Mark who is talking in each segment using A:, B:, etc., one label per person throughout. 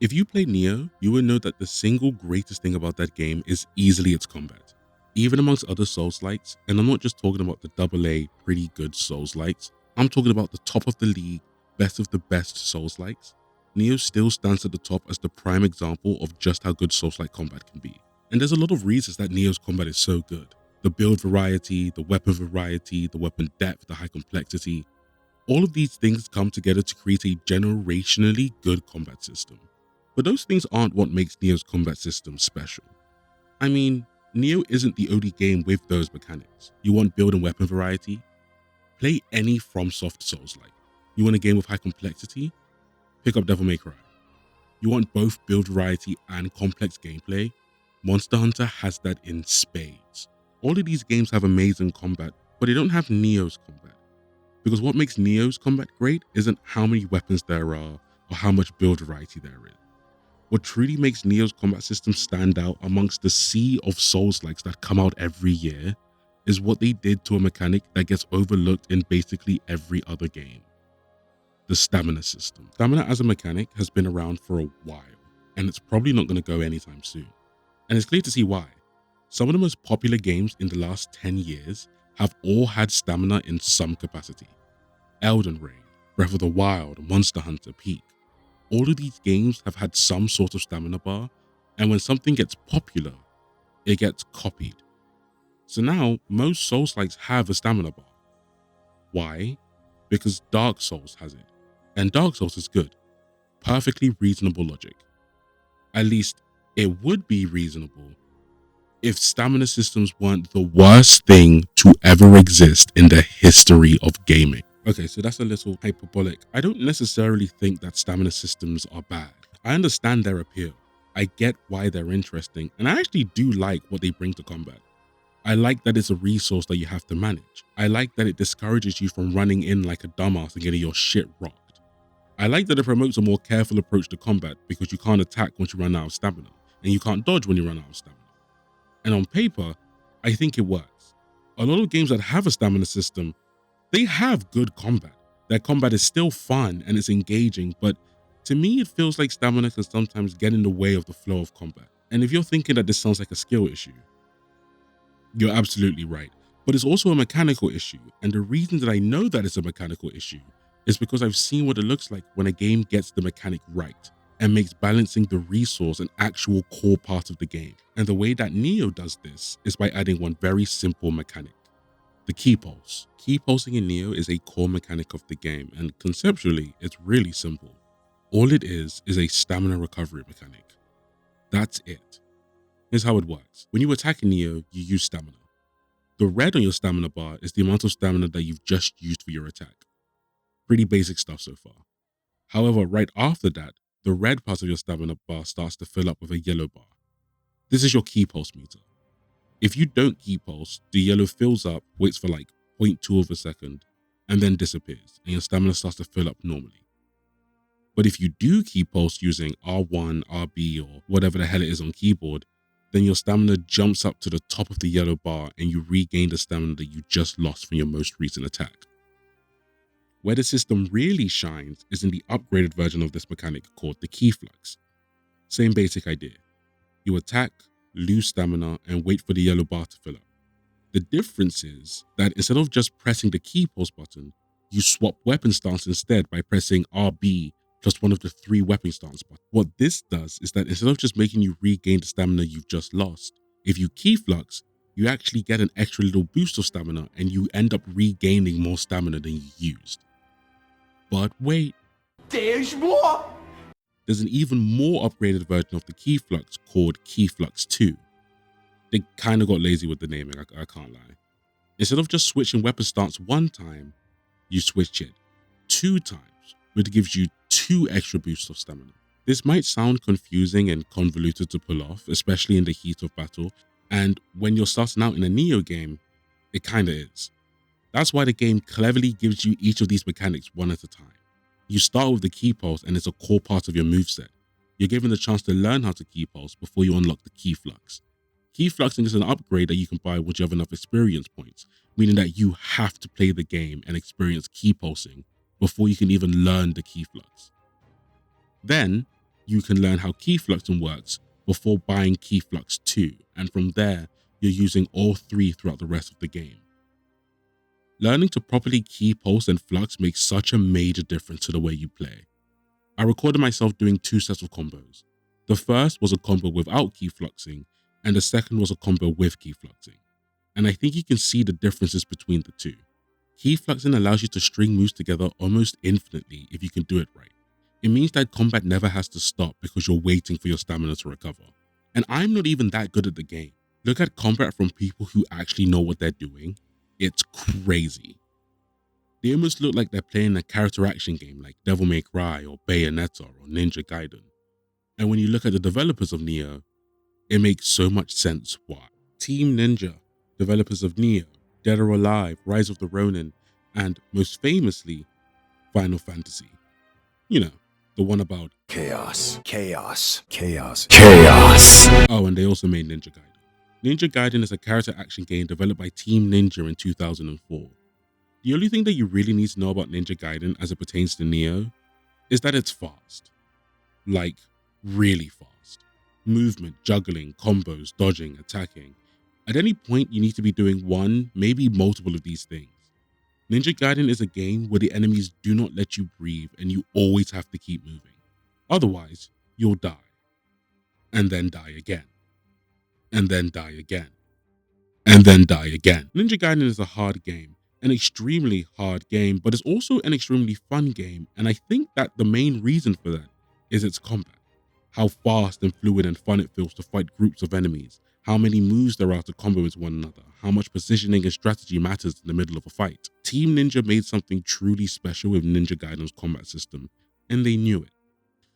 A: If you play Nioh, you will know that the single greatest thing about that game is easily its combat. Even amongst other Souls-likes, and I'm not just talking about the AA pretty good Souls-likes, I'm talking about the top of the league, best of the best Souls-likes. Nioh still stands at the top as the prime example of just how good Souls-like combat can be. And there's a lot of reasons that Nioh's combat is so good. The build variety, the weapon variety, the weapon depth, the high complexity. All of these things come together to create a generationally good combat system. But those things aren't what makes Nioh's combat system special. I mean, Nioh isn't the only game with those mechanics. You want build and weapon variety? Play any FromSoft Souls-like. You want a game with high complexity? Pick up Devil May Cry. You want both build variety and complex gameplay? Monster Hunter has that in spades. All of these games have amazing combat, but they don't have Nioh's combat. Because what makes Nioh's combat great isn't how many weapons there are or how much build variety there is. What truly makes Nioh's combat system stand out amongst the sea of Souls-likes that come out every year is what they did to a mechanic that gets overlooked in basically every other game. The stamina system. Stamina as a mechanic has been around for a while, and it's probably not going to go anytime soon. And it's clear to see why. Some of the most popular games in the last 10 years have all had stamina in some capacity. Elden Ring, Breath of the Wild, Monster Hunter, Peak. All of these games have had some sort of stamina bar, and when something gets popular, it gets copied. So now, most Souls-likes have a stamina bar. Why? Because Dark Souls has it. And Dark Souls is good. Perfectly reasonable logic. At least, it would be reasonable if stamina systems weren't the worst thing to ever exist in the history of gaming. Okay, so that's a little hyperbolic. I don't necessarily think that stamina systems are bad. I understand their appeal. I get why they're interesting, and I actually do like what they bring to combat. I like that it's a resource that you have to manage. I like that it discourages you from running in like a dumbass and getting your shit rocked. I like that it promotes a more careful approach to combat because you can't attack once you run out of stamina, and you can't dodge when you run out of stamina. And on paper, I think it works. A lot of games that have a stamina system, they have good combat. Their combat is still fun and it's engaging, but to me, it feels like stamina can sometimes get in the way of the flow of combat. And if you're thinking that this sounds like a skill issue, you're absolutely right. But it's also a mechanical issue. And the reason that I know that it's a mechanical issue is because I've seen what it looks like when a game gets the mechanic right and makes balancing the resource an actual core part of the game. And the way that Nioh does this is by adding one very simple mechanic. The key pulse. Key pulsing in Nioh is a core mechanic of the game, and conceptually, it's really simple. All it is a stamina recovery mechanic. That's it. Here's how it works. When you attack in Nioh, you use stamina. The red on your stamina bar is the amount of stamina that you've just used for your attack. Pretty basic stuff so far. However, right after that, the red part of your stamina bar starts to fill up with a yellow bar. This is your key pulse meter. If you don't key pulse, the yellow fills up, waits for like 0.2 of a second, and then disappears, and your stamina starts to fill up normally. But if you do key pulse using R1, RB, or whatever the hell it is on keyboard, then your stamina jumps up to the top of the yellow bar and you regain the stamina that you just lost from your most recent attack. Where the system really shines is in the upgraded version of this mechanic called the key flux. Same basic idea. You attack, lose stamina, and wait for the yellow bar to fill up. The difference is that instead of just pressing the key pulse button, you swap weapon stance instead by pressing RB plus one of the 3 weapon stance buttons. What this does is that instead of just making you regain the stamina you've just lost, if you key flux, you actually get an extra little boost of stamina and you end up regaining more stamina than you used. But wait, there's more! There's an even more upgraded version of the key flux called Key Flux 2. They kind of got lazy with the naming, I can't lie. Instead of just switching weapon stance one time, you switch it 2 times, which gives you 2 extra boosts of stamina. This might sound confusing and convoluted to pull off, especially in the heat of battle, and when you're starting out in a Nioh game, it kinda is. That's why the game cleverly gives you each of these mechanics one at a time. You start with the key pulse and it's a core part of your moveset. You're given the chance to learn how to key pulse before you unlock the key flux. Key fluxing is an upgrade that you can buy once you have enough experience points, meaning that you have to play the game and experience key pulsing before you can even learn the key flux. Then, you can learn how key fluxing works before buying key flux 2, and from there, you're using all three throughout the rest of the game. Learning to properly key pulse and flux makes such a major difference to the way you play. I recorded myself doing 2 sets of combos. The first was a combo without key fluxing, and the second was a combo with key fluxing. And I think you can see the differences between the two. Key fluxing allows you to string moves together almost infinitely if you can do it right. It means that combat never has to stop because you're waiting for your stamina to recover. And I'm not even that good at the game. Look at combat from people who actually know what they're doing. It's crazy. They almost look like they're playing a character action game like Devil May Cry or Bayonetta or Ninja Gaiden. And when you look at the developers of Nioh, it makes so much sense why. Team Ninja, developers of Nioh, Dead or Alive, Rise of the Ronin, and most famously, Final Fantasy. You know, the one about
B: chaos, chaos, chaos, chaos.
A: Oh, and they also made Ninja Gaiden. Ninja Gaiden is a character action game developed by Team Ninja in 2004. The only thing that you really need to know about Ninja Gaiden as it pertains to Nioh is that it's fast. Like, really fast. Movement, juggling, combos, dodging, attacking. At any point, you need to be doing one, maybe multiple of these things. Ninja Gaiden is a game where the enemies do not let you breathe and you always have to keep moving. Otherwise, you'll die. And then die again. And then die again. And then die again. Ninja Gaiden is a hard game, an extremely hard game, but it's also an extremely fun game. And I think that the main reason for that is its combat. How fast and fluid and fun it feels to fight groups of enemies, how many moves there are to combo with one another, how much positioning and strategy matters in the middle of a fight. Team Ninja made something truly special with Ninja Gaiden's combat system, and they knew it.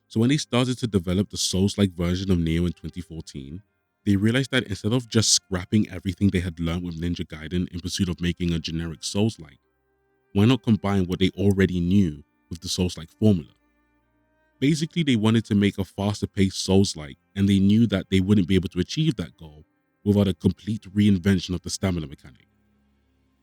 A: So when they started to develop the Souls-like version of Nioh in 2014, they realized that instead of just scrapping everything they had learned with Ninja Gaiden in pursuit of making a generic Souls-like, why not combine what they already knew with the Souls-like formula? Basically, they wanted to make a faster paced Souls-like, and they knew that they wouldn't be able to achieve that goal without a complete reinvention of the stamina mechanic.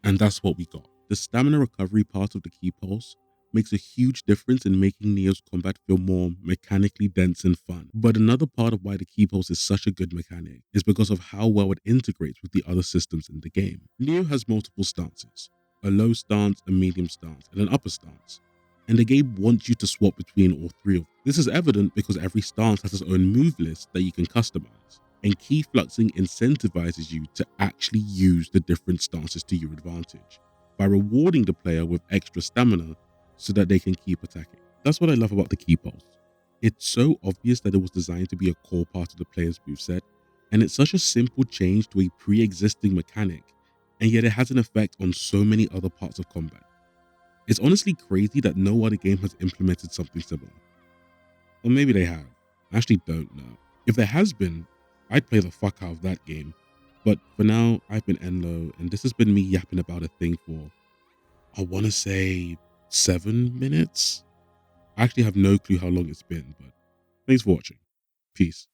A: And that's what we got. The stamina recovery part of the key pulse makes a huge difference in making Nioh's combat feel more mechanically dense and fun. But another part of why the key pulse is such a good mechanic is because of how well it integrates with the other systems in the game. Nioh has multiple stances, a low stance, a medium stance, and an upper stance. And the game wants you to swap between all three of them. This is evident because every stance has its own move list that you can customize. And key fluxing incentivizes you to actually use the different stances to your advantage by rewarding the player with extra stamina so that they can keep attacking. That's what I love about the key pulse. It's so obvious that it was designed to be a core part of the player's moveset, and it's such a simple change to a pre-existing mechanic, and yet it has an effect on so many other parts of combat. It's honestly crazy that no other game has implemented something similar. Or maybe they have. I actually don't know. If there has been, I'd play the fuck out of that game. But for now, I've been E.N.L.O, and this has been me yapping about a thing for, I want to say, 7 minutes? I actually have no clue how long it's been, but thanks for watching. Peace.